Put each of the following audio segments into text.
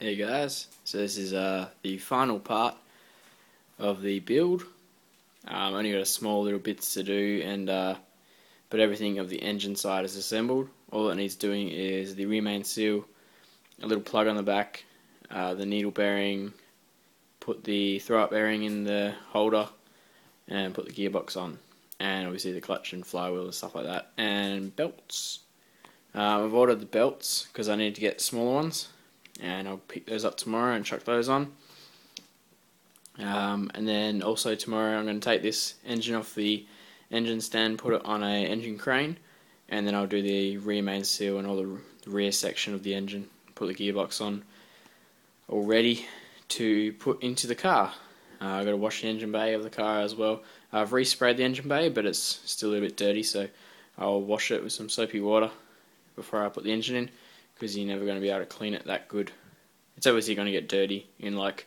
Hey guys, so this is the final part of the build. Only got a small little bits to do, and but everything of the engine side is assembled. All it needs doing is the rear main seal, a little plug on the back, the needle bearing, put the throw-up bearing in the holder, and put the gearbox on, and obviously the clutch and flywheel and stuff like that, and belts. I've ordered the belts because I need to get smaller ones, and I'll pick those up tomorrow and chuck those on. And then also tomorrow I'm going to take this engine off the engine stand, put it on a engine crane, and then I'll do the rear main seal and all the rear section of the engine, put the gearbox on, all ready to put into the car. I've got to wash the engine bay of the car as well. I've resprayed the engine bay, but it's still a little bit dirty, so I'll wash it with some soapy water before I put the engine in, because you're never going to be able to clean it that good. It's obviously going to get dirty in like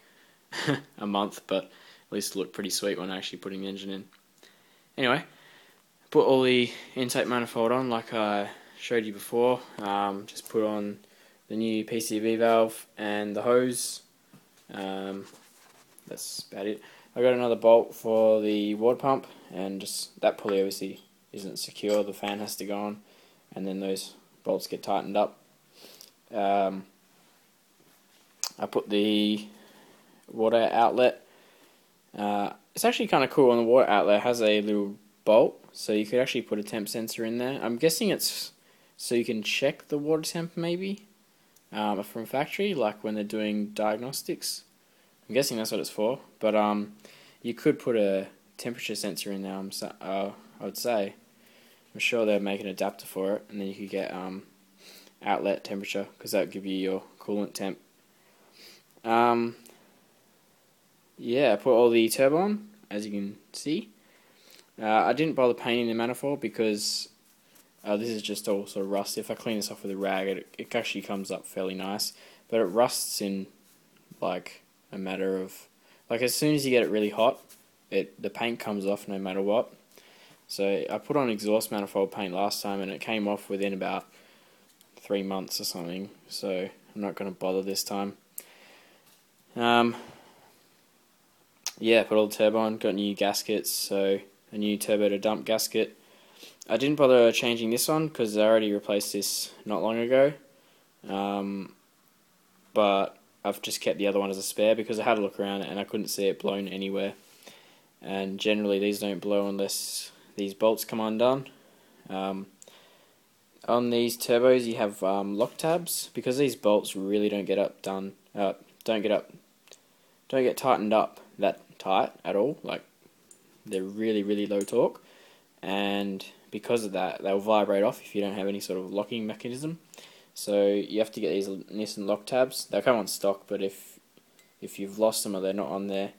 a month, but at least it'll look pretty sweet when actually putting the engine in. Anyway, put all the intake manifold on like I showed you before. Just put on the new PCV valve and the hose. That's about it. I got another bolt for the water pump, and just that pulley obviously isn't secure. The fan has to go on, and then those bolts get tightened up. I put the water outlet. It's actually kind of cool. On the water outlet, it has a little bolt, so you could actually put a temp sensor in there. I'm guessing it's so you can check the water temp, maybe, from factory, like when they're doing diagnostics. I'm guessing that's what it's for. But you could put a temperature sensor in there. I would say. I'm sure they'll make an adapter for it, and then you could get outlet temperature, because that would give you your coolant temp. Yeah, I put all the turbo on, as you can see. I didn't bother painting the manifold because this is just all sort of rust. If I clean this off with a rag, it actually comes up fairly nice, but it rusts in like a matter of, like, as soon as you get it really hot, the paint comes off no matter what. So I put on exhaust manifold paint last time, and it came off within about 3 months or something, so I'm not going to bother this time. Yeah, put all the turbo on, got new gaskets, so a new turbo to dump gasket. I didn't bother changing this one because I already replaced this not long ago, but I've just kept the other one as a spare because I had a look around it and I couldn't see it blown anywhere. And generally these don't blow unless these bolts come undone. On these turbos you have lock tabs, because these bolts really don't get tightened up that tight at all. Like, they're really low torque, and because of that they'll vibrate off if you don't have any sort of locking mechanism. So you have to get these Nissan lock tabs. They'll come on stock, but if you've lost them or they're not on there,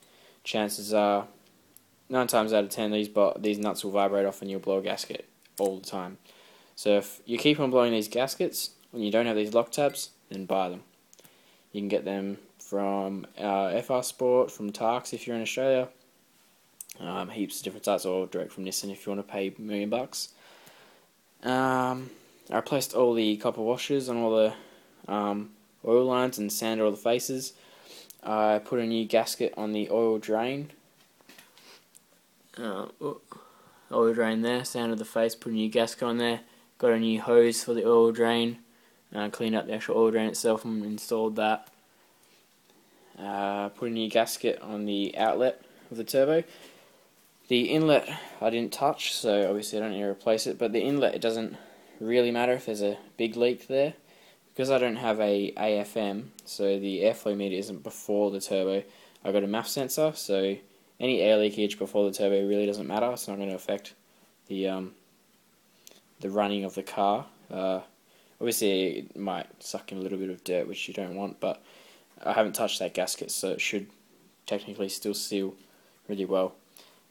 chances are 9 times out of 10 these nuts will vibrate off and you'll blow a gasket all the time. So if you keep on blowing these gaskets when you don't have these lock tabs, then buy them. You can get them from FR Sport, from Tarks if you're in Australia, heaps of different sites, or direct from Nissan if you want to pay $1 million. I replaced all the copper washers on all the oil lines and sanded all the faces. I put a new gasket on the oil drain. Oil drain there, sanded the face, put a new gasket on there. Got a new hose for the oil drain. Cleaned up the actual oil drain itself and installed that. Put a new gasket on the outlet of the turbo. The inlet I didn't touch, so obviously I don't need to replace it, but the inlet, it doesn't really matter if there's a big leak there. Because I don't have a AFM, so the airflow meter isn't before the turbo, I've got a MAF sensor, so any air leakage before the turbo really doesn't matter. It's not going to affect the running of the car. Obviously it might suck in a little bit of dirt, which you don't want, but I haven't touched that gasket, so it should technically still seal really well.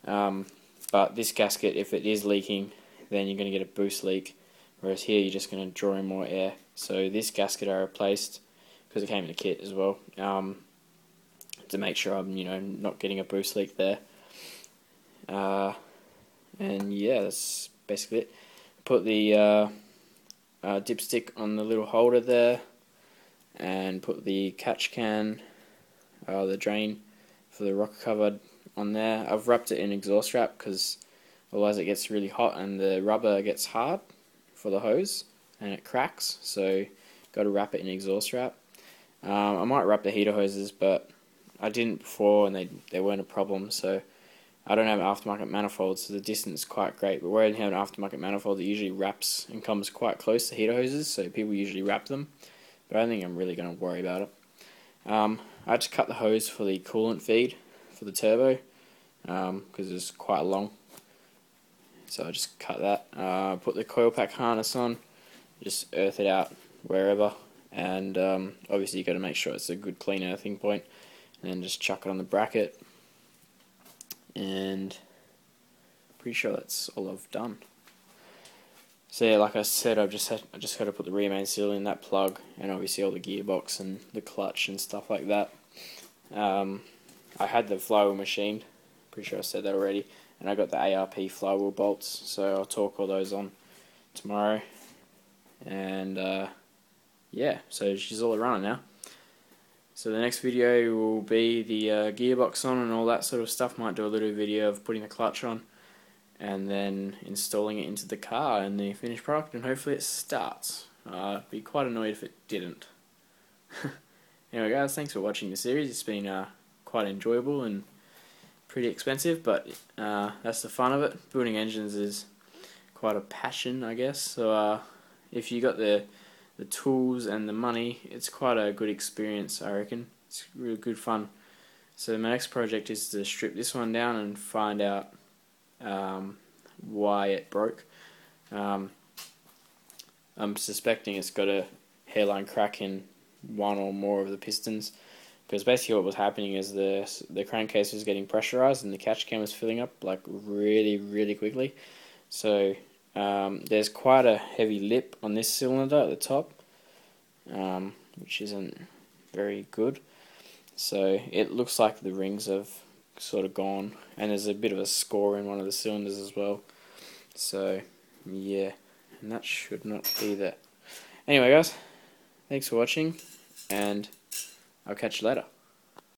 But this gasket, if it is leaking, then you're going to get a boost leak, whereas here you're just going to draw in more air. So this gasket I replaced, because it came in a kit as well, to make sure I'm not getting a boost leak there. And yeah, that's basically it. Put the dipstick on the little holder there, and put the catch can, the drain for the rocker cover on there. I've wrapped it in exhaust wrap because otherwise it gets really hot and the rubber gets hard for the hose and it cracks, so got to wrap it in exhaust wrap. I might wrap the heater hoses, but I didn't before and they weren't a problem, so I don't have an aftermarket manifold, so the distance is quite great. But where I have an aftermarket manifold, it usually wraps and comes quite close to heater hoses, so people usually wrap them, but I don't think I'm really going to worry about it. I had to cut the hose for the coolant feed for the turbo because it's quite long, so I just cut that. Put the coil pack harness on, just earth it out wherever, and obviously you got to make sure it's a good clean earthing point, and then just chuck it on the bracket, and pretty sure that's all I've done. So yeah, like I said, I just got to put the rear main seal in, that plug, and obviously all the gearbox and the clutch and stuff like that. I had the flywheel machined, pretty sure I said that already, and I got the ARP flywheel bolts, so I'll torque all those on tomorrow. And yeah, so she's all running now. So the next video will be the gearbox on and all that sort of stuff. Might do a little video of putting the clutch on and then installing it into the car and the finished product, and hopefully it starts. I'd be quite annoyed if it didn't. Anyway guys, thanks for watching the series. It's been quite enjoyable and pretty expensive, but that's the fun of it. Building engines is quite a passion, I guess, so if you got the tools and the money, it's quite a good experience, I reckon. It's really good fun. So my next project is to strip this one down and find out why it broke. I'm suspecting it's got a hairline crack in one or more of the pistons, because basically what was happening is the crankcase was getting pressurized and the catch can was filling up like really quickly. So there's quite a heavy lip on this cylinder at the top, which isn't very good. So it looks like the rings have sort of gone, and there's a bit of a score in one of the cylinders as well. So yeah, and that should not be that. Anyway guys, thanks for watching, and I'll catch you later.